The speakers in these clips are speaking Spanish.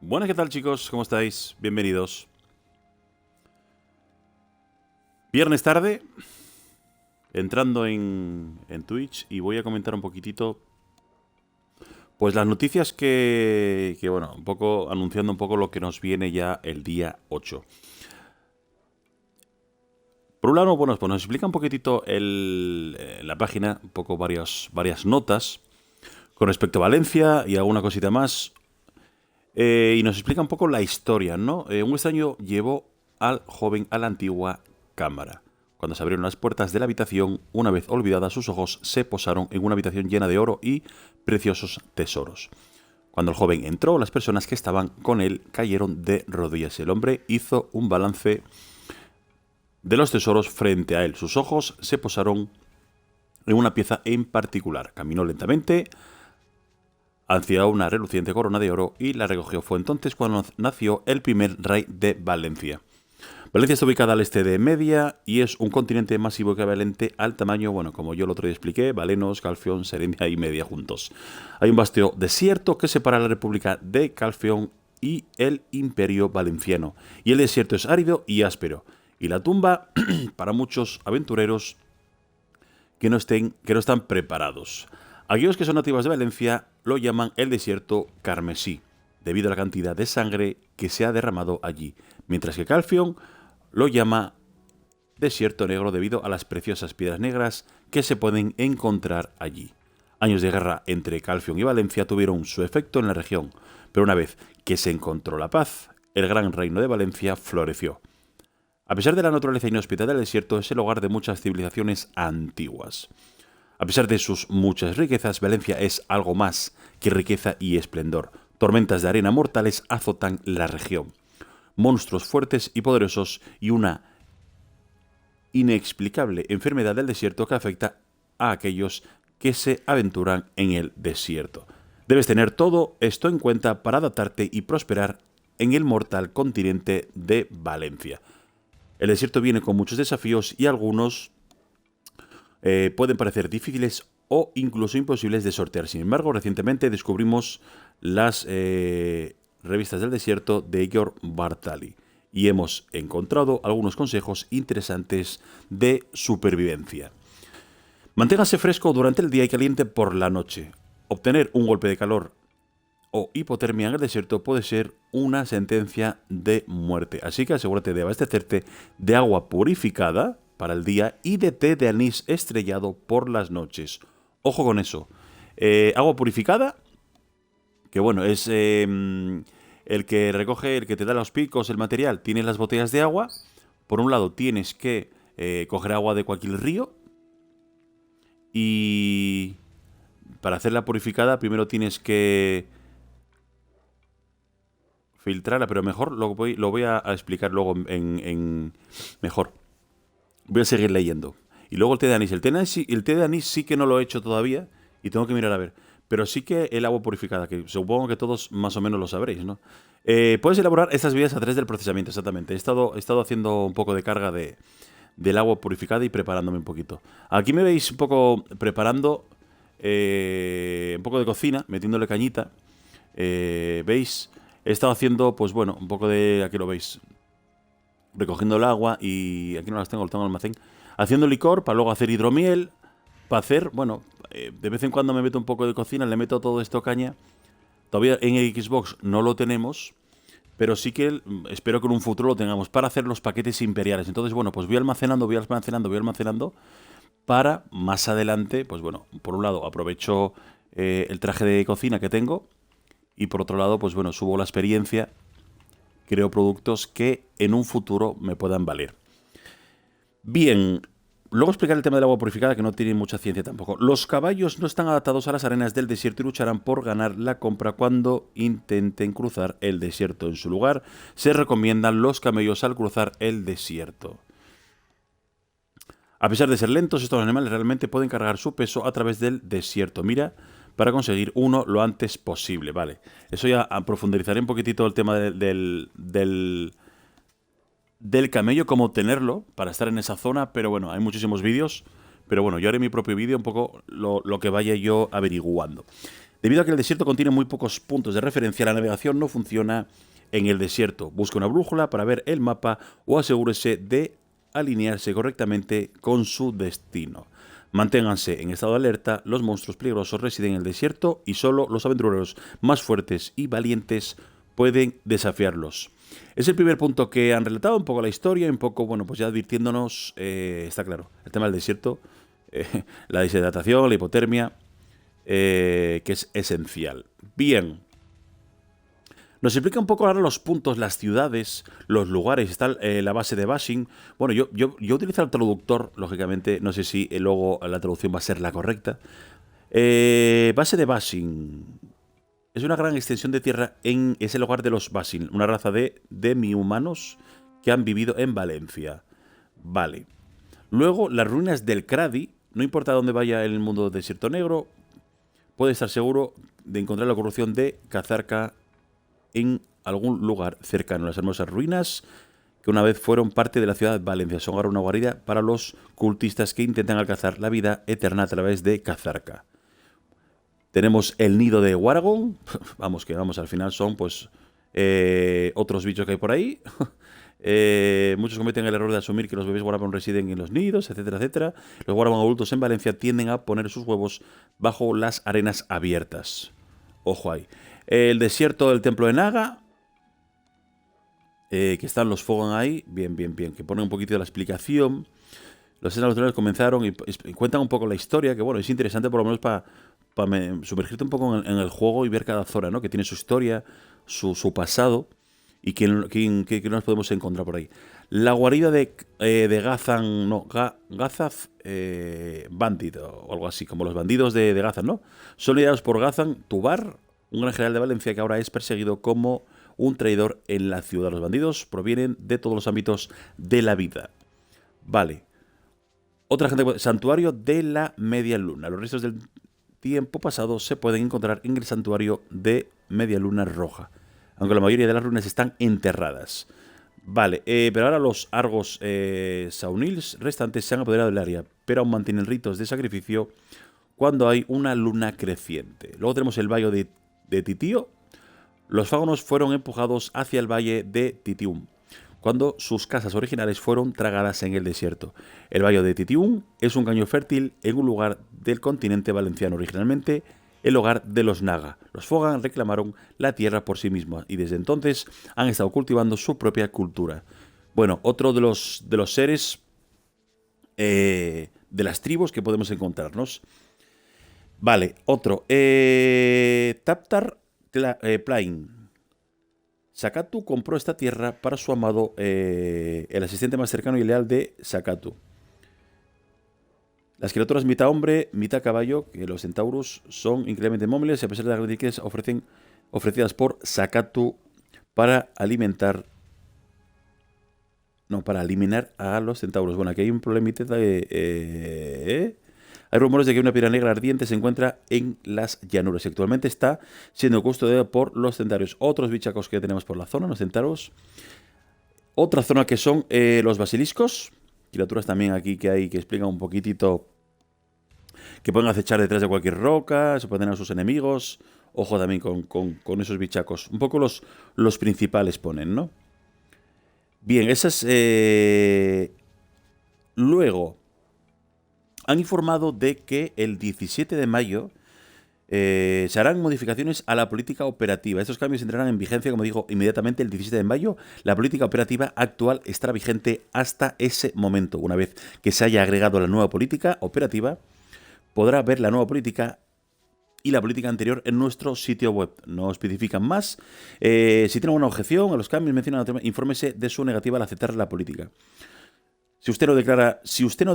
Buenas, ¿qué tal, chicos? ¿Cómo estáis? Bienvenidos. Viernes tarde, entrando en Twitch, y voy a comentar un poquitito pues las noticias bueno, un poco anunciando un poco lo que nos viene ya el día 8. Por un lado, bueno, pues nos explica un poquitito la página, un poco varias notas con respecto a Valencia y alguna cosita más. Y nos explica un poco la historia, ¿no? Un extraño llevó al joven a la antigua cámara. Cuando se abrieron las puertas de la habitación, una vez olvidadas, sus ojos se posaron en una habitación llena de oro y preciosos tesoros. Cuando el joven entró, las personas que estaban con él cayeron de rodillas. El hombre hizo un balance de los tesoros frente a él. Sus ojos se posaron en una pieza en particular. Caminó lentamente hacia una reluciente corona de oro y la recogió. Fue entonces cuando nació el primer rey de Valencia. Valencia está ubicada al este de Media y es un continente masivo equivalente al tamaño, bueno, como yo el otro día expliqué, Valenos, Calfión, Serenia y Media juntos. Hay un vasto desierto que separa la República de Calfión y el Imperio Valenciano. Y el desierto es árido y áspero. Y la tumba, para muchos aventureros que no están preparados. Aquellos que son nativos de Valencia lo llaman el desierto carmesí, debido a la cantidad de sangre que se ha derramado allí, mientras que Calfión lo llama desierto negro debido a las preciosas piedras negras que se pueden encontrar allí. Años de guerra entre Calfión y Valencia tuvieron su efecto en la región, pero una vez que se encontró la paz, el gran reino de Valencia floreció. A pesar de la naturaleza inhóspita del desierto, es el hogar de muchas civilizaciones antiguas. A pesar de sus muchas riquezas, Valencia es algo más que riqueza y esplendor. Tormentas de arena mortales azotan la región. Monstruos fuertes y poderosos y una inexplicable enfermedad del desierto que afecta a aquellos que se aventuran en el desierto. Debes tener todo esto en cuenta para adaptarte y prosperar en el mortal continente de Valencia. El desierto viene con muchos desafíos y algunos pueden parecer difíciles o incluso imposibles de sortear. Sin embargo, recientemente descubrimos las revistas del desierto de Igor Bartali y hemos encontrado algunos consejos interesantes de supervivencia. Manténgase fresco durante el día y caliente por la noche. Obtener un golpe de calor o hipotermia en el desierto puede ser una sentencia de muerte. Así que asegúrate de abastecerte de agua purificada para el día y de té de anís estrellado por las noches. Ojo con eso. Agua purificada, que bueno, es el que recoge, el que te da los picos, el material. Tienes las botellas de agua. Por un lado tienes que coger agua de cualquier río. Y para hacerla purificada primero tienes que filtrarla, pero mejor lo voy a explicar luego mejor. Voy a seguir leyendo. Y luego el té de anís. El té de anís sí que no lo he hecho todavía y tengo que mirar a ver. Pero sí que el agua purificada, que supongo que todos más o menos lo sabréis, ¿no? Puedes elaborar estas bebidas a través del procesamiento, exactamente. He estado haciendo un poco de carga del agua purificada y preparándome un poquito. Aquí me veis un poco preparando un poco de cocina, metiéndole cañita. ¿Veis? He estado haciendo, pues bueno, un poco de... Aquí lo veis. Recogiendo el agua y... Aquí no las tengo, lo tengo en el almacén. Haciendo licor para luego hacer hidromiel. Para hacer, bueno, de vez en cuando me meto un poco de cocina, le meto todo esto caña. Todavía en Xbox no lo tenemos, pero sí que espero que en un futuro lo tengamos para hacer los paquetes imperiales. Entonces, bueno, pues voy almacenando para más adelante, pues bueno, por un lado aprovecho el traje de cocina que tengo y por otro lado, pues bueno, subo la experiencia, creo productos que en un futuro me puedan valer. Bien, luego explicar el tema del agua purificada, que no tiene mucha ciencia tampoco. Los caballos no están adaptados a las arenas del desierto y lucharán por ganar la compra cuando intenten cruzar el desierto. En su lugar, se recomiendan los camellos al cruzar el desierto. A pesar de ser lentos, estos animales realmente pueden cargar su peso a través del desierto. Mira, para conseguir uno lo antes posible. Vale, eso ya profundizaré un poquitito el tema del camello, cómo obtenerlo para estar en esa zona, pero bueno, hay muchísimos vídeos, pero bueno, yo haré mi propio vídeo, un poco lo que vaya yo averiguando. Debido a que el desierto contiene muy pocos puntos de referencia, la navegación no funciona en el desierto. Busque una brújula para ver el mapa o asegúrese de alinearse correctamente con su destino. Manténganse en estado de alerta, los monstruos peligrosos residen en el desierto y solo los aventureros más fuertes y valientes pueden desafiarlos. Es el primer punto que han relatado, un poco la historia, un poco, bueno, pues ya advirtiéndonos, está claro, el tema del desierto, la deshidratación, la hipotermia, que es esencial. Bien. Nos explica un poco ahora los puntos, las ciudades, los lugares. Está la base de Bashing. Bueno, yo utilizo el traductor, lógicamente. No sé si luego la traducción va a ser la correcta. Base de Bashing. Es una gran extensión de tierra es el hogar de los Bashing, una raza de demi-humanos que han vivido en Valencia. Vale. Luego, las ruinas del Cradi. No importa dónde vaya en el mundo del desierto negro, puede estar seguro de encontrar la corrupción de Cazarca en algún lugar cercano. Las hermosas ruinas que una vez fueron parte de la ciudad de Valencia son ahora una guarida para los cultistas que intentan alcanzar la vida eterna a través de Cazarca. Tenemos el nido de Waragon. Vamos, al final son pues otros bichos que hay por ahí. Muchos cometen el error de asumir que los bebés Waragon residen en los nidos, etcétera, etcétera. Los Waragon adultos en Valencia tienden a poner sus huevos bajo las arenas abiertas. Ojo ahí. El desierto del templo de Naga, que están los Fogan ahí, bien, que pone un poquito de la explicación. Los senadores comenzaron y cuentan un poco la historia, que bueno, es interesante por lo menos para sumergirte un poco en el juego y ver cada zona, ¿no? Que tiene su historia, su pasado y qué nos podemos encontrar por ahí. La guarida de Gazan, no, Gazaf Bandit o algo así, como los bandidos de Gazan, ¿no? Son liderados por Gazan Tubar, un gran general de Valencia que ahora es perseguido como un traidor en la ciudad. Los bandidos provienen de todos los ámbitos de la vida. Vale. Otra gente, santuario de la Media Luna. Los restos del tiempo pasado se pueden encontrar en el santuario de Media Luna Roja, aunque la mayoría de las ruinas están enterradas. Vale, pero ahora los Argos Saunils restantes se han apoderado del área, pero aún mantienen ritos de sacrificio cuando hay una luna creciente. Luego tenemos el valle de Titío. Los fágonos fueron empujados hacia el valle de Titium cuando sus casas originales fueron tragadas en el desierto. El valle de Titium es un caño fértil en un lugar del continente valenciano, originalmente el hogar de los Naga. Los Fogan reclamaron la tierra por sí mismos y desde entonces han estado cultivando su propia cultura. Bueno, otro de los seres de las tribus que podemos encontrarnos. Vale, otro. Taptar Plain. Sakatu compró esta tierra para su amado, el asistente más cercano y leal de Sakatu. Las criaturas mitad hombre, mitad caballo, que los centauros son increíblemente móviles y a pesar de las riquezas ofrecidas por Sakatu para eliminar a los centauros. Bueno, aquí hay un problemita de... Hay rumores de que una piedra negra ardiente se encuentra en las llanuras y actualmente está siendo custodiada por los centauros. Otros bichacos que tenemos por la zona, los centauros. Otra zona que son los basiliscos. Criaturas también aquí que hay que explican un poquitito, que pueden acechar detrás de cualquier roca, se pueden a sus enemigos. Ojo también con esos bichacos. Un poco los principales ponen, ¿no? Bien, esas... Luego, han informado de que el 17 de mayo se harán modificaciones a la política operativa. Estos cambios entrarán en vigencia, como digo, inmediatamente el 17 de mayo. La política operativa actual estará vigente hasta ese momento. Una vez que se haya agregado la nueva política operativa, podrá ver la nueva política y la política anterior en nuestro sitio web. No especifican más. Si tiene alguna objeción a los cambios mencionados, infórmese de su negativa al aceptar la política. Si usted no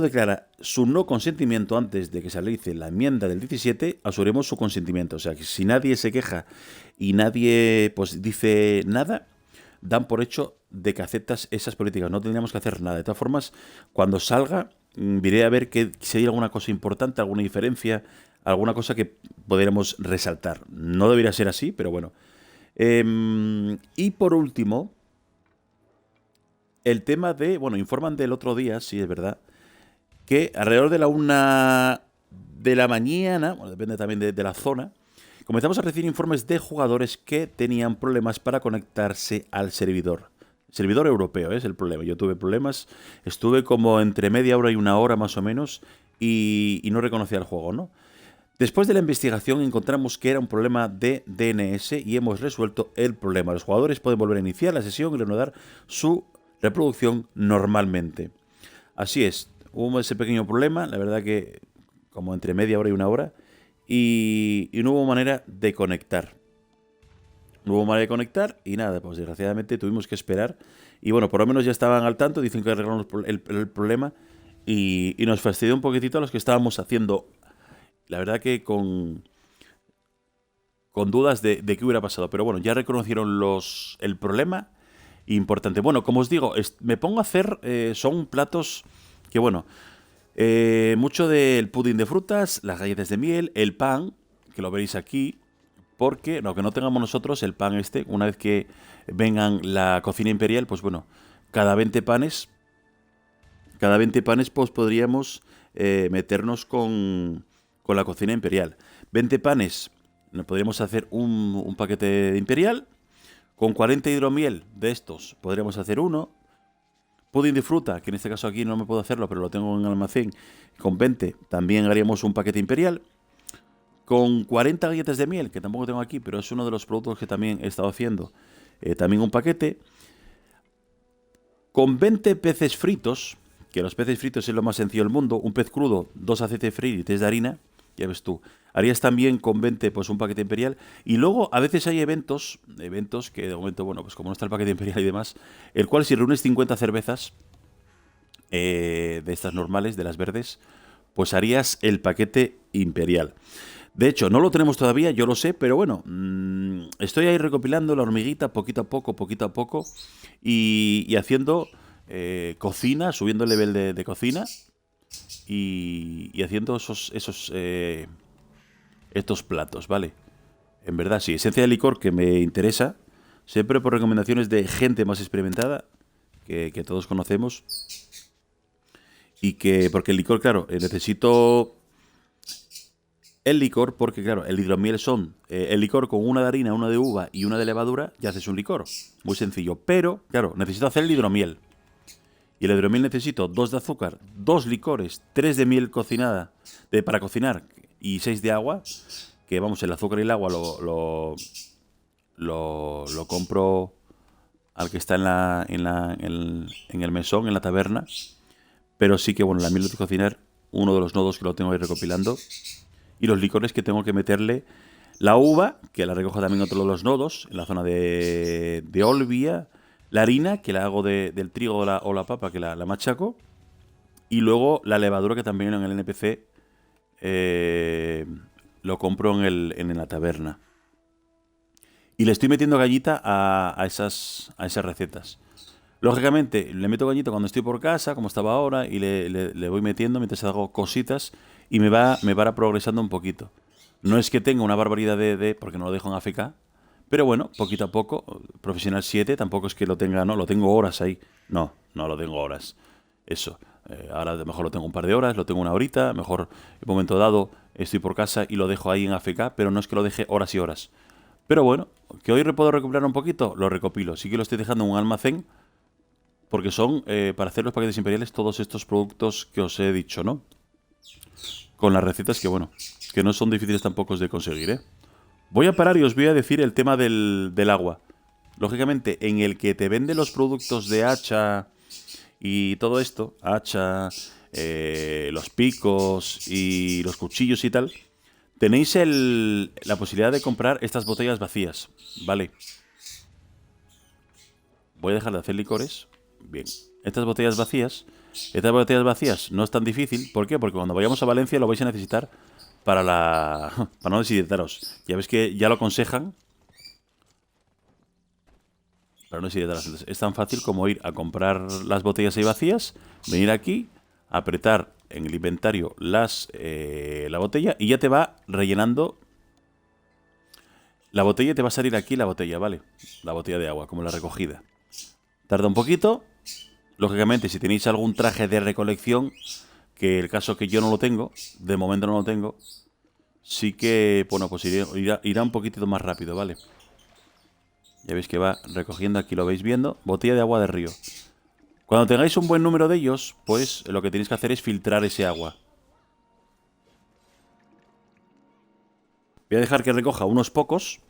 declara su no consentimiento antes de que se realice la enmienda del 17, asumiremos su consentimiento. O sea, que si nadie se queja y nadie pues dice nada, dan por hecho de que aceptas esas políticas. No tendríamos que hacer nada. De todas formas, cuando salga, iré a ver si hay alguna cosa importante, alguna diferencia, alguna cosa que podríamos resaltar. No debería ser así, pero bueno. Y por último, el tema de... Bueno, informan del otro día, sí es verdad, que alrededor de la 1 de la mañana, bueno, depende también de la zona, comenzamos a recibir informes de jugadores que tenían problemas para conectarse al servidor. Servidor europeo es el problema. Yo tuve problemas, estuve como entre media hora y una hora más o menos y no reconocía el juego, ¿no? Después de la investigación encontramos que era un problema de DNS y hemos resuelto el problema. Los jugadores pueden volver a iniciar la sesión y reanudar su reproducción normalmente. Así es, hubo ese pequeño problema, la verdad que como entre media hora y una hora, y no hubo manera de conectar. No hubo manera de conectar y nada, pues desgraciadamente tuvimos que esperar. Y bueno, por lo menos ya estaban al tanto, dicen que arreglaron el problema y nos fastidió un poquitito a los que estábamos haciendo. La verdad que con dudas de qué hubiera pasado. Pero bueno, ya reconocieron el problema. Importante. Bueno, como os digo, me pongo a hacer... son platos que, bueno... mucho del pudín de frutas, las galletas de miel, el pan, que lo veréis aquí. Porque, no, que no tengamos nosotros el pan este, una vez que vengan la cocina imperial, pues bueno, cada 20 panes... Cada 20 panes, pues podríamos meternos con la cocina imperial. 20 panes, nos podríamos hacer un paquete de imperial. Con 40 hidromiel de estos podríamos hacer uno. Pudín de fruta, que en este caso aquí no me puedo hacerlo, pero lo tengo en el almacén. Con 20 también haríamos un paquete imperial. Con 40 galletas de miel, que tampoco tengo aquí, pero es uno de los productos que también he estado haciendo. También un paquete. Con 20 peces fritos, que los peces fritos es lo más sencillo del mundo. Un pez crudo, 2 aceites de freír y 3 de harina. Ya ves tú. Harías también con 20 pues un paquete imperial. Y luego a veces hay eventos que de momento, bueno, pues como no está el paquete imperial y demás, el cual si reúnes 50 cervezas de estas normales, de las verdes, pues harías el paquete imperial. De hecho, no lo tenemos todavía, yo lo sé, pero bueno, estoy ahí recopilando la hormiguita poquito a poco y haciendo cocina, subiendo el nivel de cocina y haciendo estos platos, ¿vale? En verdad, sí, esencia de licor que me interesa, siempre por recomendaciones de gente más experimentada, que todos conocemos, y que, porque el licor, claro, necesito el licor, porque claro, el hidromiel son el licor con una de harina, una de uva y una de levadura, ya haces un licor, muy sencillo, pero, claro, necesito hacer el hidromiel. Y el hidromiel necesito 2 de azúcar, 2 licores, 3 de miel cocinada para cocinar y 6 de agua. Que vamos, el azúcar y el agua lo compro al que está en el mesón, en la taberna. Pero sí que, bueno, la miel de cocinar, uno de los nodos que lo tengo ahí recopilando. Y los licores que tengo que meterle. La uva, que la recojo también otro de los nodos, en la zona de Olbia. La harina, que la hago del trigo o la papa, que la machaco. Y luego la levadura, que también en el NPC lo compro en la taberna. Y le estoy metiendo gallita a esas recetas. Lógicamente, le meto gallita cuando estoy por casa, como estaba ahora, y le voy metiendo mientras hago cositas y me va progresando un poquito. No es que tenga una barbaridad porque no lo dejo en AFK, pero bueno, poquito a poco, Profesional 7, tampoco es que lo tenga, no, lo tengo horas ahí. No lo tengo horas. Eso. Ahora mejor lo tengo un par de horas, lo tengo una horita, mejor en un momento dado estoy por casa y lo dejo ahí en AFK, pero no es que lo deje horas y horas. Pero bueno, que hoy puedo recuperar un poquito, lo recopilo. Sí que lo estoy dejando en un almacén, porque son, para hacer los paquetes imperiales, todos estos productos que os he dicho, ¿no? Con las recetas que, bueno, que no son difíciles tampoco de conseguir, ¿eh? Voy a parar y os voy a decir el tema del agua. Lógicamente, en el que te venden los productos de hacha y todo esto, hacha, los picos y los cuchillos y tal, tenéis la posibilidad de comprar estas botellas vacías, ¿vale? Voy a dejar de hacer licores. Bien, estas botellas vacías no es tan difícil. ¿Por qué? Porque cuando vayamos a Valencia lo vais a necesitar para no deshidrataros. Ya ves que ya lo aconsejan. Para no deshidrataros. Entonces, es tan fácil como ir a comprar las botellas ahí vacías, venir aquí, apretar en el inventario la botella y ya te va rellenando. La botella te va a salir aquí la botella, ¿vale? La botella de agua, como la recogida. Tarda un poquito. Lógicamente, si tenéis algún traje de recolección, que el caso que yo no lo tengo, de momento no lo tengo, sí que, bueno, pues irá un poquitito más rápido, ¿vale? Ya veis que va recogiendo, aquí lo veis viendo. Botella de agua de río. Cuando tengáis un buen número de ellos, pues lo que tenéis que hacer es filtrar ese agua. Voy a dejar que recoja unos pocos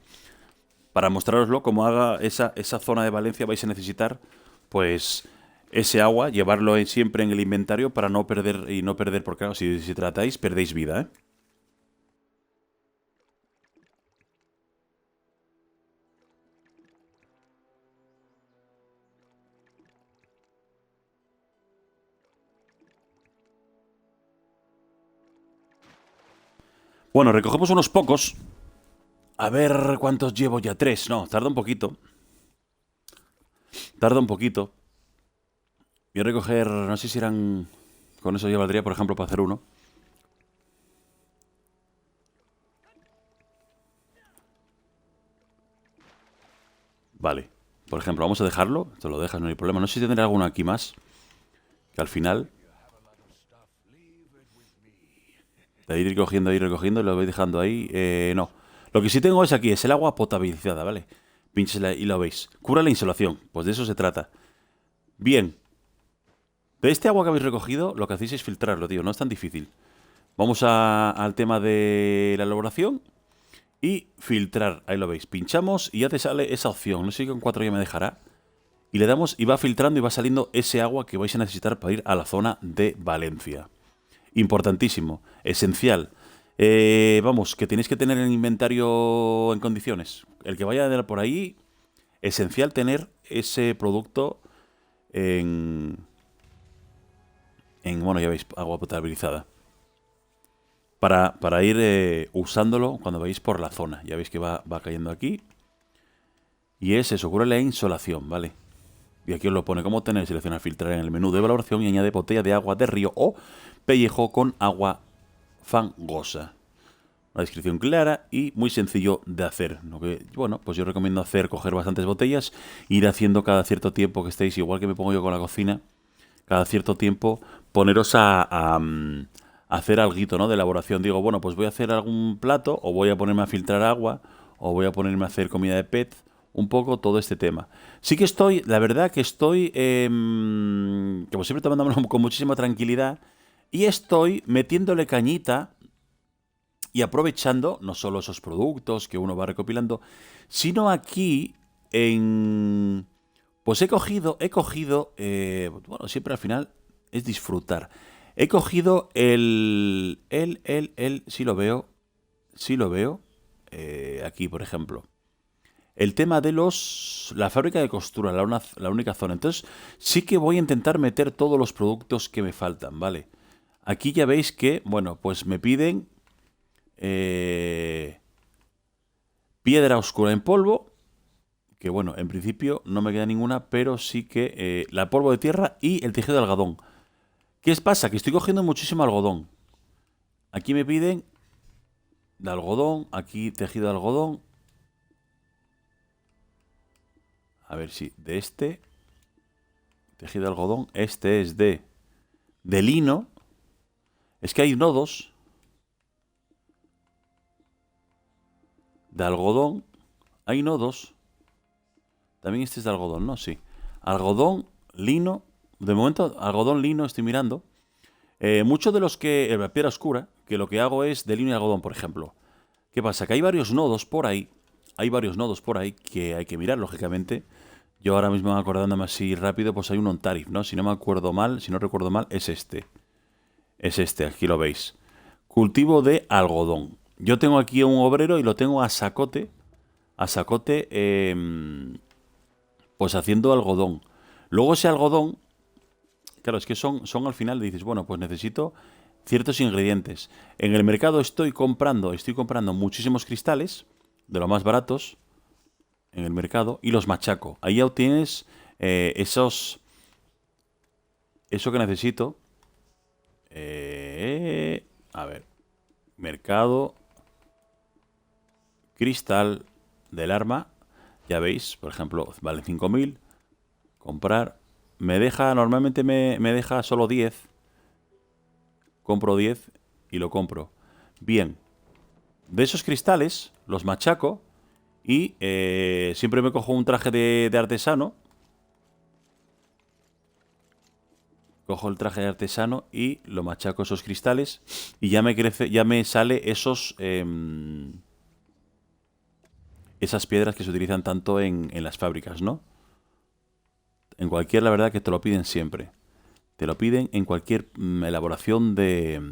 para mostraroslo. Como haga esa zona de Valencia vais a necesitar, pues, ese agua, llevarlo siempre en el inventario para no perder, porque claro, si tratáis, perdéis vida, ¿eh? Bueno, recogemos unos pocos. A ver cuántos llevo ya. 3. No, tarda un poquito. Tarda un poquito. Voy a recoger, no sé si eran... Con eso ya valdría, por ejemplo, para hacer uno. Vale. Por ejemplo, vamos a dejarlo. Esto lo dejas, no hay problema. No sé si tendré alguno aquí más. Que al final... De ir recogiendo, lo voy dejando ahí. No. Lo que sí tengo es aquí, es el agua potabilizada, ¿vale? Pinchesla y lo veis. Cura la insolación. Pues de eso se trata. Bien. De este agua que habéis recogido, lo que hacéis es filtrarlo, tío. No es tan difícil. Vamos al tema de la elaboración. Y filtrar. Ahí lo veis. Pinchamos y ya te sale esa opción. No sé si con 4 ya me dejará. Y le damos y va filtrando y va saliendo ese agua que vais a necesitar para ir a la zona de Valencia. Importantísimo, esencial. Vamos, que tenéis que tener el inventario en condiciones. El que vaya por ahí, esencial tener ese producto bueno, ya veis, agua potabilizada. Para ir usándolo cuando vais por la zona. Ya veis que va cayendo aquí. Y es eso, cura la insolación, ¿vale? Y aquí os lo pone como tener, seleccionar filtrar en el menú de valoración y añade botella de agua de río o pellejo con agua fangosa. Una descripción clara y muy sencillo de hacer. Lo que, bueno, pues yo recomiendo coger bastantes botellas, ir haciendo cada cierto tiempo que estéis, igual que me pongo yo con la cocina, cada cierto tiempo poneros a hacer alguito, ¿no? De elaboración. Digo, bueno, pues voy a hacer algún plato, o voy a ponerme a filtrar agua, o voy a ponerme a hacer comida de pet, un poco todo este tema. Sí que estoy, la verdad que estoy, como siempre, tomándomelo con muchísima tranquilidad, y estoy metiéndole cañita y aprovechando no solo esos productos que uno va recopilando, sino aquí en... Pues he cogido, bueno, siempre al final es disfrutar. He cogido sí lo veo, aquí por ejemplo. El tema de la fábrica de costura, la única zona. Entonces sí que voy a intentar meter todos los productos que me faltan, ¿vale? Aquí ya veis que, bueno, pues me piden piedra oscura en polvo, que bueno, en principio no me queda ninguna, pero sí que la polvo de tierra y el tejido de algodón. ¿Qué os pasa? Que estoy cogiendo muchísimo algodón. Aquí me piden de algodón, aquí tejido de algodón. A ver si de este tejido de algodón, este es de lino. Es que hay nodos de algodón, hay nodos. También este es de algodón, ¿no? Sí. Algodón, lino. De momento, algodón, lino, estoy mirando. Muchos de los que... La piedra oscura, que lo que hago es de lino y algodón, por ejemplo. ¿Qué pasa? Que hay varios nodos por ahí. Hay varios nodos por ahí que hay que mirar, lógicamente. Yo ahora mismo acordándome así rápido, pues hay un on-tarif, ¿no? Si no me acuerdo mal, si no recuerdo mal, es este. Es este, aquí lo veis. Cultivo de algodón. Yo tengo aquí un obrero y lo tengo a sacote. A sacote, pues haciendo algodón. Luego ese algodón, claro, es que son al final, dices, bueno, pues necesito ciertos ingredientes. En el mercado estoy comprando muchísimos cristales, de los más baratos, en el mercado, y los machaco. Ahí ya obtienes eso que necesito. A ver, mercado, cristal del arma, ya veis, por ejemplo, vale 5.000, comprar, normalmente me deja solo 10, compro 10 y lo compro. Bien, de esos cristales, los machaco y siempre me cojo un traje de artesano. Cojo el traje de artesano y lo machaco esos cristales y ya me crece, ya me sale esas piedras que se utilizan tanto en las fábricas, ¿no? En cualquier, la verdad, que te lo piden siempre. Te lo piden en cualquier elaboración de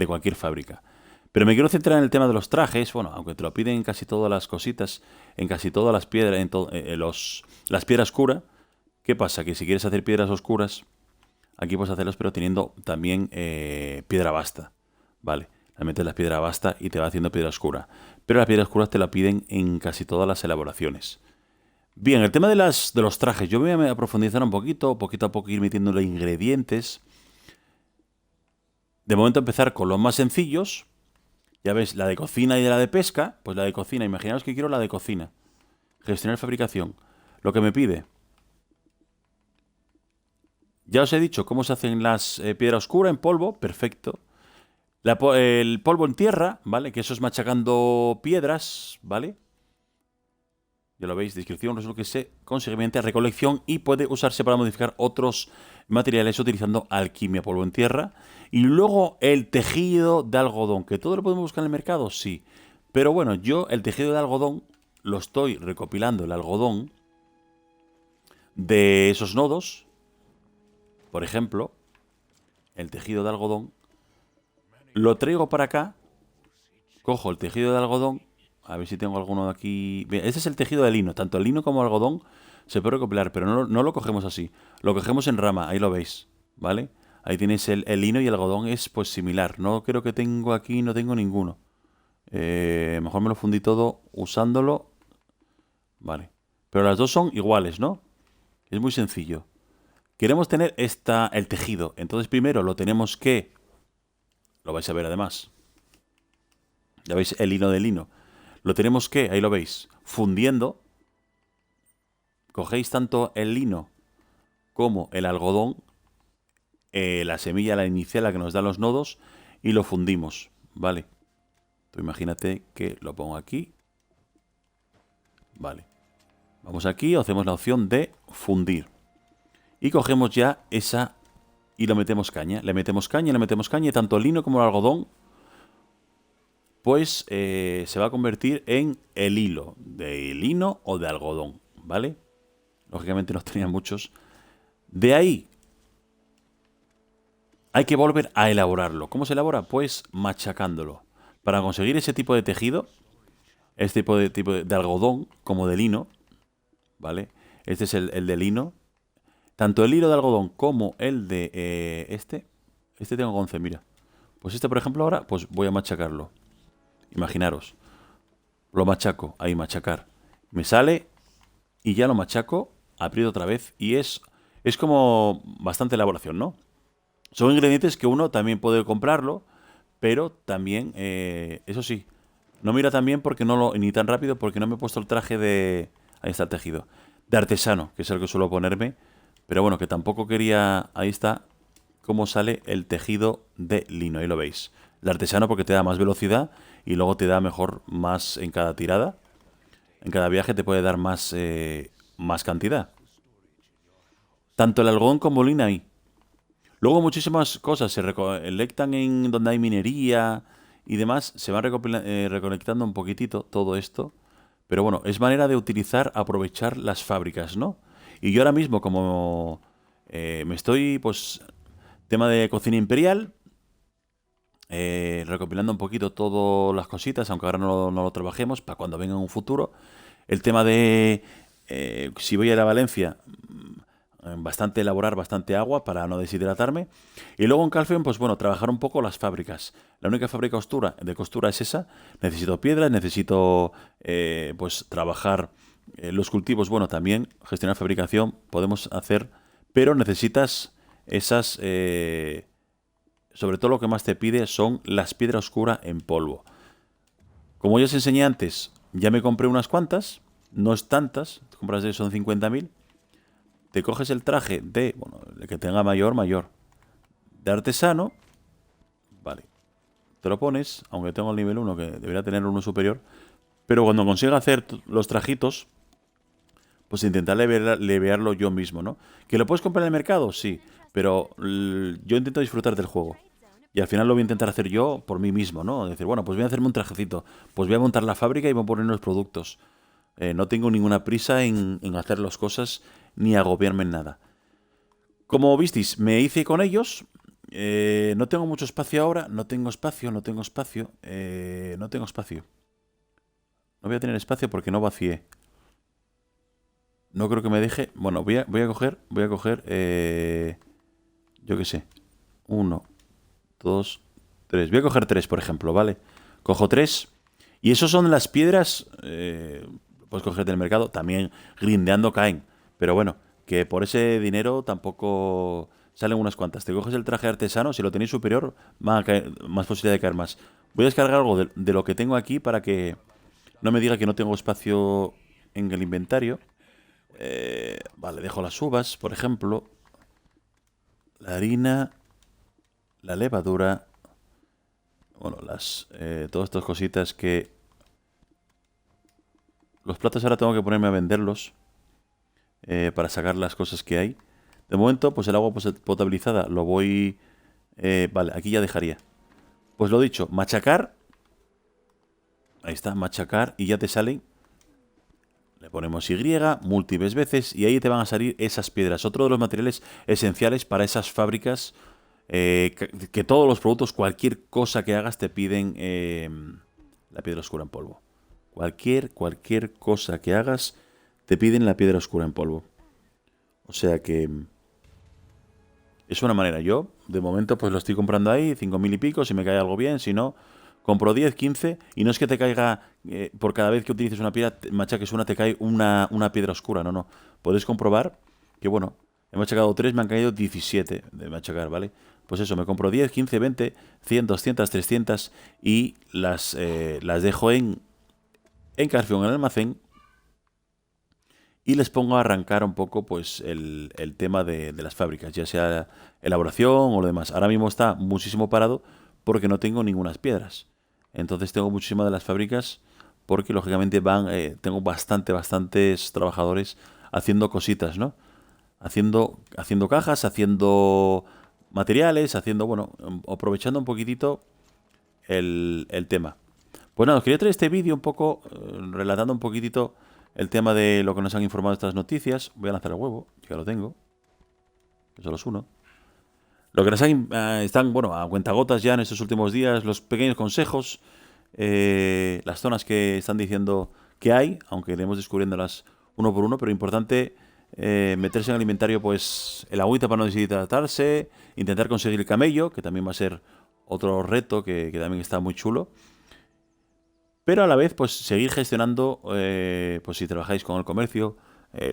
cualquier fábrica. Pero me quiero centrar en el tema de los trajes. Bueno, aunque te lo piden en casi todas las cositas, en casi todas las piedras, las piedras oscuras. ¿Qué pasa? Que si quieres hacer piedras oscuras, aquí puedes hacerlos, pero teniendo también piedra basta. Vale, le metes la piedra basta y te va haciendo piedra oscura. Pero las piedras oscuras te la piden en casi todas las elaboraciones. Bien, el tema de los trajes. Yo voy a profundizar un poquito a poco ir metiéndole ingredientes. De momento empezar con los más sencillos. Ya ves, la de cocina y la de pesca. Pues la de cocina, imaginaos que quiero la de cocina. Gestionar fabricación. Lo que me pide. Ya os he dicho cómo se hacen las piedras oscuras en polvo. Perfecto. El polvo en tierra, ¿vale? Que eso es machacando piedras, ¿vale? Ya lo veis, descripción, es lo que se consigue mediante recolección y puede usarse para modificar otros materiales utilizando alquimia, polvo en tierra. Y luego el tejido de algodón, que todo lo podemos buscar en el mercado, sí. Pero bueno, yo el tejido de algodón lo estoy recopilando, el algodón de esos nodos. Por ejemplo, el tejido de algodón lo traigo para acá, cojo el tejido de algodón. A ver si tengo alguno de aquí. Bien, este es el tejido de lino. Tanto el lino como el algodón se puede recopilar, pero no lo cogemos así. Lo cogemos en rama, ahí lo veis, ¿vale? Ahí tenéis el lino y el algodón es pues similar. No creo que tengo aquí, no tengo ninguno. Mejor me lo fundí todo usándolo. Vale. Pero las dos son iguales, ¿no? Es muy sencillo. Queremos tener el tejido. Entonces primero lo tenemos que... Lo vais a ver además. Ya veis el hilo de lino. Lo tenemos que, ahí lo veis, fundiendo. Cogéis tanto el lino como el algodón, la semilla, la inicial, la que nos da los nodos, y lo fundimos, ¿vale? Tú imagínate que lo pongo aquí. Vale. Vamos aquí, hacemos la opción de fundir. Y cogemos ya esa y lo metemos caña. Le metemos caña, y tanto el lino como el algodón pues se va a convertir en el hilo de lino o de algodón, ¿vale? Lógicamente no tenía muchos. De ahí hay que volver a elaborarlo. ¿Cómo se elabora? Pues machacándolo. Para conseguir ese tipo de tejido, este tipo de algodón como de lino, ¿vale? Este es el de lino. Tanto el hilo de algodón como el de este tengo 11, mira. Pues este, por ejemplo, ahora pues voy a machacarlo. Imaginaros. Lo machaco, ahí machacar. Me sale y ya lo machaco, aprieto otra vez y es como bastante elaboración, ¿no? Son ingredientes que uno también puede comprarlo, pero también, eso sí, no mira tan bien porque no lo, ni tan rápido porque no me he puesto el traje de... Ahí está el tejido. De artesano, que es el que suelo ponerme. Pero bueno, que tampoco quería... Ahí está cómo sale el tejido de lino, ahí lo veis. El artesano porque te da más velocidad y luego te da mejor más en cada tirada. En cada viaje te puede dar más cantidad. Tanto el algodón como lina ahí. Luego muchísimas cosas se recolectan en donde hay minería y demás. Se van recolectando un poquitito todo esto. Pero bueno, es manera de utilizar, aprovechar las fábricas, ¿no? Y yo ahora mismo como me estoy, pues, tema de cocina imperial, recopilando un poquito todas las cositas, aunque ahora no lo trabajemos, para cuando venga en un futuro. El tema de, si voy a ir a Valencia, bastante elaborar, bastante agua para no deshidratarme. Y luego en Calfen, pues bueno, trabajar un poco las fábricas. La única fábrica de costura es esa. Necesito piedras, necesito pues trabajar los cultivos. Bueno, también gestionar fabricación podemos hacer, pero necesitas esas... sobre todo lo que más te pide son las piedras oscuras en polvo. Como ya os enseñé antes, ya me compré unas cuantas. No es tantas, compras de son 50.000. Te coges el traje de, bueno, el que tenga mayor, de artesano. Vale. te lo pones, aunque tengo el nivel 1, que debería tener uno superior. Pero cuando consiga hacer los trajitos, pues intentar levearlo yo mismo, ¿no? ¿Que lo puedes comprar en el mercado? Sí, pero yo intento disfrutar del juego. Y al final lo voy a intentar hacer yo por mí mismo, ¿no? Decir, bueno, pues voy a hacerme un trajecito, pues voy a montar la fábrica y voy a poner los productos. No tengo ninguna prisa en hacer las cosas ni agobiarme en nada. Como visteis, me hice con ellos. No tengo mucho espacio ahora. No tengo espacio, no tengo espacio. No tengo espacio. No voy a tener espacio porque no vacié. No creo que me deje. Bueno, voy a coger, yo qué sé. Uno, dos, tres. Voy a coger tres, por ejemplo, ¿vale? Cojo tres. Y esos son las piedras. Puedes coger del mercado. También grindeando caen. Pero bueno, que por ese dinero tampoco salen unas cuantas. Te coges el traje artesano. Si lo tenéis superior, van a caer, más posibilidad de caer más. Voy a descargar algo de lo que tengo aquí para que no me diga que no tengo espacio en el inventario. Vale, dejo las uvas, por ejemplo. La harina. La levadura. Bueno, todas estas cositas que... Los platos ahora tengo que ponerme a venderlos. Para sacar las cosas que hay. De momento, pues el agua potabilizada lo voy... vale, aquí ya dejaría. Pues lo dicho, machacar. Ahí está, machacar. Y ya te salen. Le ponemos Y múltiples veces y ahí te van a salir esas piedras. Otro de los materiales esenciales para esas fábricas. Que todos los productos, cualquier cosa que hagas, te piden la piedra oscura en polvo. Cualquier cosa que hagas, te piden la piedra oscura en polvo. O sea que es una manera. Yo, de momento, pues lo estoy comprando ahí, 5.000 y pico, si me cae algo bien, si no, compro 10, 15, y no es que te caiga, por cada vez que utilices una piedra, machaques una, te cae una piedra oscura, no, no. Podéis comprobar que, bueno, he machacado 3, me han caído 17 de machacar, ¿vale? Pues eso, me compro 10, 15, 20, 100, 200, 300 y las dejo en Carrefour, en el almacén, y les pongo a arrancar un poco pues el tema de las fábricas, ya sea elaboración o lo demás. Ahora mismo está muchísimo parado porque no tengo ninguna piedras. Entonces tengo muchísimas de las fábricas porque lógicamente tengo bastantes trabajadores haciendo cositas, ¿no? Haciendo cajas, haciendo materiales, bueno, aprovechando un poquitito el tema. Pues nada, os quería traer este vídeo un poco, relatando un poquitito el tema de lo que nos han informado estas noticias. Voy a lanzar el huevo, ya lo tengo. Que solo es uno. Lo que nos están, bueno, a cuentagotas ya en estos últimos días, los pequeños consejos, las zonas que están diciendo que hay, aunque iremos descubriéndolas uno por uno, pero importante meterse en el inventario, pues el agüita para no deshidratarse, intentar conseguir el camello, que también va a ser otro reto que también está muy chulo. Pero a la vez, pues seguir gestionando, pues si trabajáis con el comercio,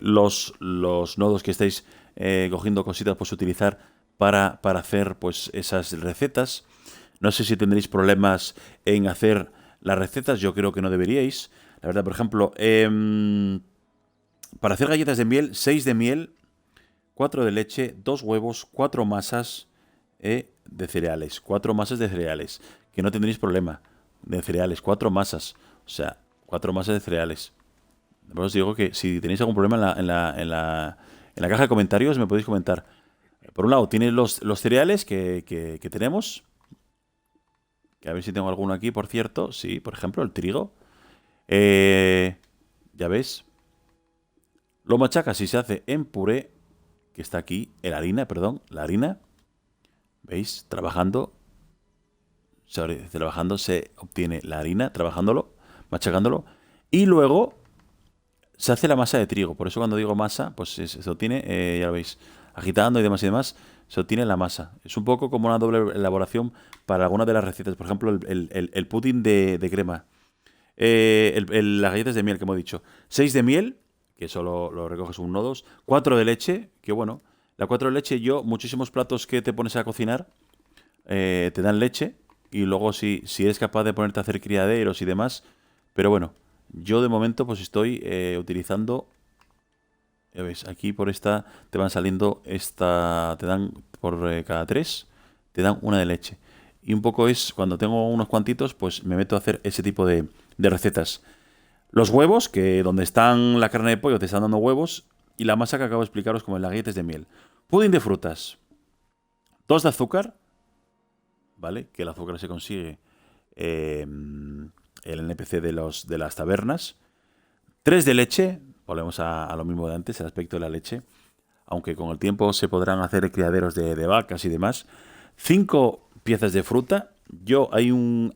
los nodos que estáis cogiendo cositas, pues utilizar para hacer pues esas recetas. No sé si tendréis problemas en hacer las recetas, yo creo que no deberíais. La verdad, por ejemplo, para hacer galletas de miel, 6 de miel, 4 de leche, 2 huevos, 4 masas de cereales. 4 masas de cereales, que no tendréis problema. De cereales, 4 masas. O sea, 4 masas de cereales. Os digo que si tenéis algún problema en la caja de comentarios me podéis comentar. Por un lado, tienes los cereales que tenemos. Que a ver si tengo alguno aquí, por cierto. Sí, por ejemplo, el trigo. Ya ves. Lo machacas y se hace en puré. Que está aquí. La harina. ¿Veis? Trabajando se obtiene la harina, trabajándolo, machacándolo, y luego se hace la masa de trigo. Por eso cuando digo masa, pues se obtiene, ya lo veis, agitando y demás, se obtiene la masa. Es un poco como una doble elaboración para algunas de las recetas. Por ejemplo, el pudding de crema. Las galletas de miel que hemos dicho. 6 de miel, que solo lo recoges un nodos. 4 de leche, que bueno. La 4 de leche, muchísimos platos que te pones a cocinar, te dan leche. Y luego si eres capaz de ponerte a hacer criaderos y demás. Pero bueno, yo de momento pues estoy utilizando... Ya ves, aquí por esta te van saliendo te dan por cada 3, te dan una de leche. Y un poco es, cuando tengo unos cuantitos, pues me meto a hacer ese tipo de recetas. Los huevos, que donde están la carne de pollo te están dando huevos. Y la masa que acabo de explicaros como las galletas de miel. Pudín de frutas. 2 de azúcar, ¿vale? Que el azúcar se consigue el NPC de las tabernas. 3 de leche. Volvemos a lo mismo de antes, el aspecto de la leche. Aunque con el tiempo se podrán hacer criaderos de vacas y demás. 5 piezas de fruta. En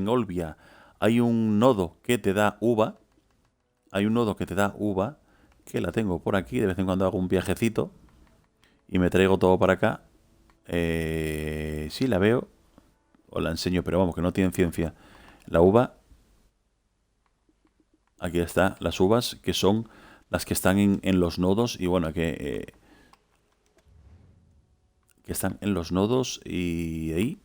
Olbia, hay un nodo que te da uva. Hay un nodo que te da uva, que la tengo por aquí. De vez en cuando hago un viajecito y me traigo todo para acá. Sí, la veo. Os la enseño, pero vamos, que no tienen ciencia. La uva. Aquí está, las uvas, que son las que están en los nodos. Y bueno, que están en los nodos y ahí,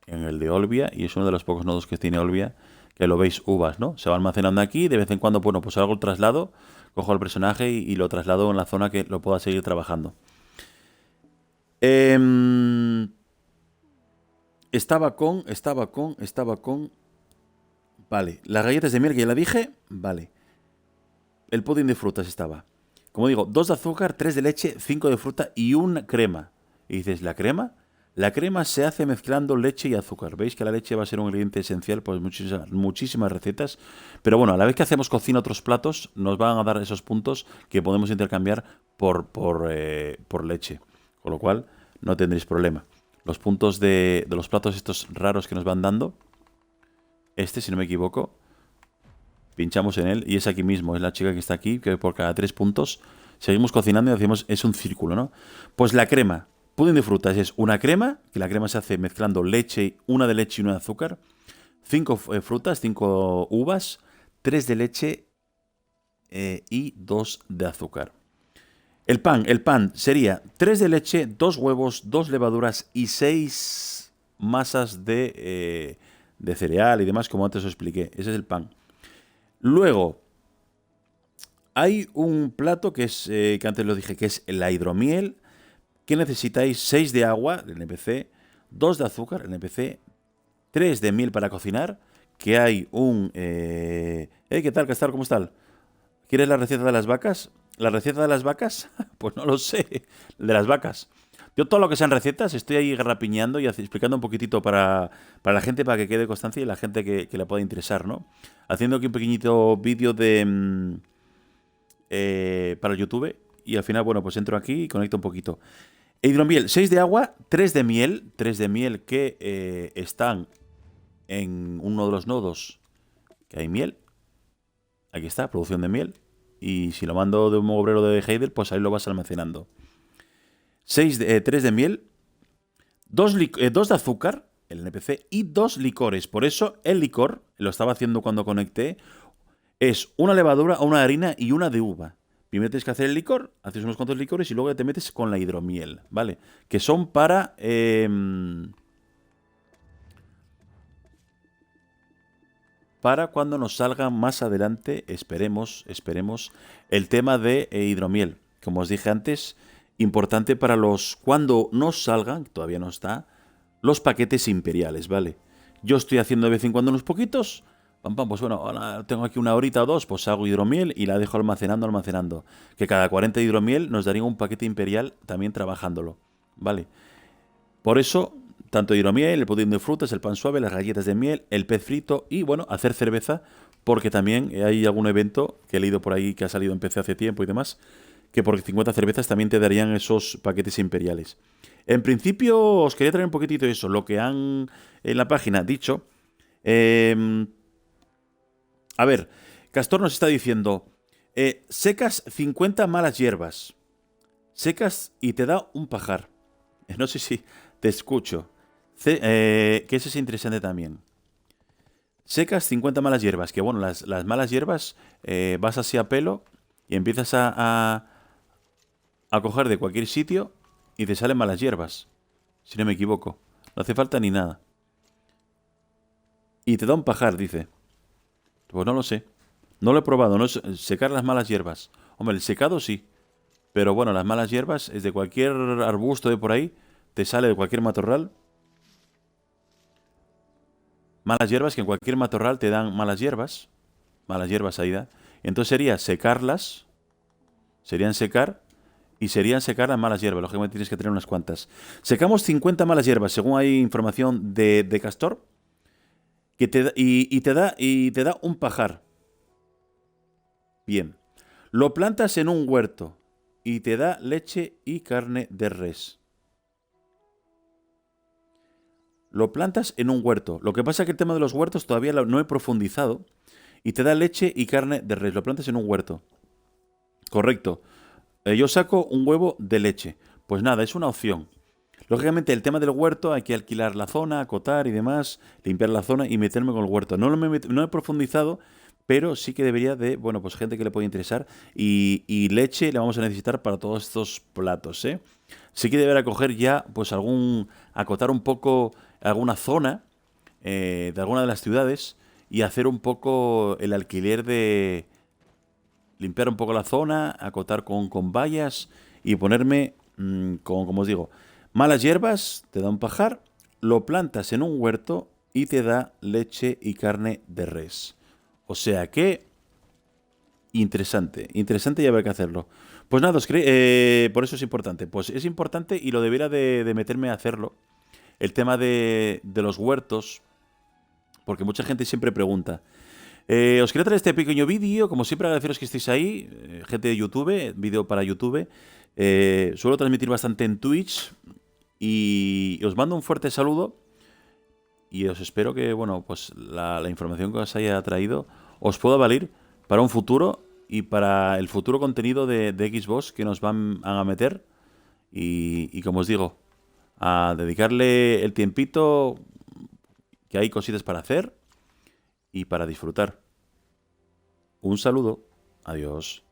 en el de Olbia. Y es uno de los pocos nodos que tiene Olbia, que lo veis, uvas, ¿no? Se va almacenando aquí. De vez en cuando, bueno, pues hago el traslado. Cojo al personaje y lo traslado en la zona que lo pueda seguir trabajando. Estaba con... Vale, las galletas de miel que ya la dije. Vale. El pudding de frutas estaba. Como digo, 2 de azúcar, 3 de leche, 5 de fruta y una crema. Y dices, ¿la crema? La crema se hace mezclando leche y azúcar. Veis que la leche va a ser un ingrediente esencial por muchísimas recetas. Pero bueno, a la vez que hacemos cocina otros platos, nos van a dar esos puntos que podemos intercambiar por leche. Con lo cual, no tendréis problema. Los puntos de los platos estos raros que nos van dando. Si no me equivoco, pinchamos en él y es aquí mismo. Es la chica que está aquí, que por cada 3 puntos seguimos cocinando y hacemos, es un círculo, ¿no? Pues la crema. Pudín de frutas es una crema, que la crema se hace mezclando leche, una de leche y una de azúcar. 5 frutas, 5 uvas, 3 de leche y 2 de azúcar. El pan sería 3 de leche, 2 huevos, 2 levaduras y 6 masas de cereal y demás, como antes os expliqué. Ese es el pan. Luego, hay un plato que es, que antes lo dije, que es la hidromiel, que necesitáis 6 de agua, el NPC, 2 de azúcar, el NPC, 3 de miel para cocinar, que hay un... ¿qué tal, Castar? ¿Cómo está? ¿Quieres la receta de las vacas? ¿La receta de las vacas? Pues no lo sé, de las vacas. Yo todo lo que sean recetas estoy ahí garrapiñando y explicando un poquitito para la gente, para que quede constancia y la gente que le pueda interesar, ¿no? Haciendo aquí un pequeñito vídeo de para YouTube y al final, bueno, pues entro aquí y conecto un poquito. Hidromiel, 6 de agua, 3 de miel que están en uno de los nodos que hay miel. Aquí está, producción de miel. Y si lo mando de un obrero de Heider, pues ahí lo vas almacenando. 3 de miel, 2 de azúcar, el NPC, y 2 licores. Por eso el licor, lo estaba haciendo cuando conecté, es una levadura, una harina y una de uva. Primero tienes que hacer el licor, haces unos cuantos licores y luego te metes con la hidromiel, ¿vale? Que son para... para cuando nos salga más adelante, esperemos, el tema de hidromiel. Como os dije antes, importante para cuando nos salgan, todavía no está, los paquetes imperiales, ¿vale? Yo estoy haciendo de vez en cuando unos poquitos, pues bueno, ahora tengo aquí una horita o dos, pues hago hidromiel y la dejo almacenando. Que cada 40 de hidromiel nos daría un paquete imperial también trabajándolo, ¿vale? Por eso, tanto hidromiel, el pudín de frutas, el pan suave, las galletas de miel, el pez frito y, bueno, hacer cerveza, porque también hay algún evento que he leído por ahí que ha salido en PC hace tiempo y demás, que por 50 cervezas también te darían esos paquetes imperiales. En principio, os quería traer un poquitito de eso, lo que han en la página dicho. A ver, Castor nos está diciendo, secas 50 malas hierbas. Secas y te da un pajar. No sé si te escucho. Que eso es interesante también. Secas 50 malas hierbas. Que bueno, las malas hierbas vas así a pelo y empiezas a coger de cualquier sitio y te salen malas hierbas. Si no me equivoco. No hace falta ni nada. Y te da un pajar, dice. Pues no lo sé. No lo he probado. No secar las malas hierbas. Hombre, el secado sí. Pero bueno, las malas hierbas es de cualquier arbusto de por ahí. Te sale de cualquier matorral. Malas hierbas, que en cualquier matorral te dan malas hierbas ahí da. Entonces sería secarlas, serían secar, y serían secar las malas hierbas. Lógicamente tienes que tener unas cuantas. Secamos 50 malas hierbas, según hay información de Castor, que te da un pajar. Bien. Lo plantas en un huerto y te da leche y carne de res. Lo plantas en un huerto. Lo que pasa es que el tema de los huertos todavía no he profundizado. Y te da leche y carne de res. Lo plantas en un huerto. Correcto. Yo saco un huevo de leche. Pues nada, es una opción. Lógicamente, el tema del huerto hay que alquilar la zona, acotar y demás, limpiar la zona y meterme con el huerto. No he profundizado, pero sí que debería de, bueno, pues gente que le puede interesar. Y leche le vamos a necesitar para todos estos platos, ¿eh? Sí que deberá coger ya, pues acotar un poco alguna zona de alguna de las ciudades y hacer un poco el alquiler de limpiar un poco la zona, acotar con vallas y ponerme, como os digo, malas hierbas, te da un pajar, lo plantas en un huerto y te da leche y carne de res. O sea que, interesante, interesante y habrá que hacerlo. Pues nada, por eso es importante. Pues es importante y lo debiera de meterme a hacerlo. El tema de los huertos, porque mucha gente siempre pregunta. Os quería traer este pequeño vídeo, como siempre agradeceros que estéis ahí, gente de YouTube, vídeo para YouTube. Suelo transmitir bastante en Twitch y os mando un fuerte saludo y os espero que, bueno, pues la información que os haya traído os pueda valer para un futuro y para el futuro contenido de Xbox que nos van a meter y como os digo, a dedicarle el tiempito que hay cositas para hacer y para disfrutar. Un saludo. Adiós.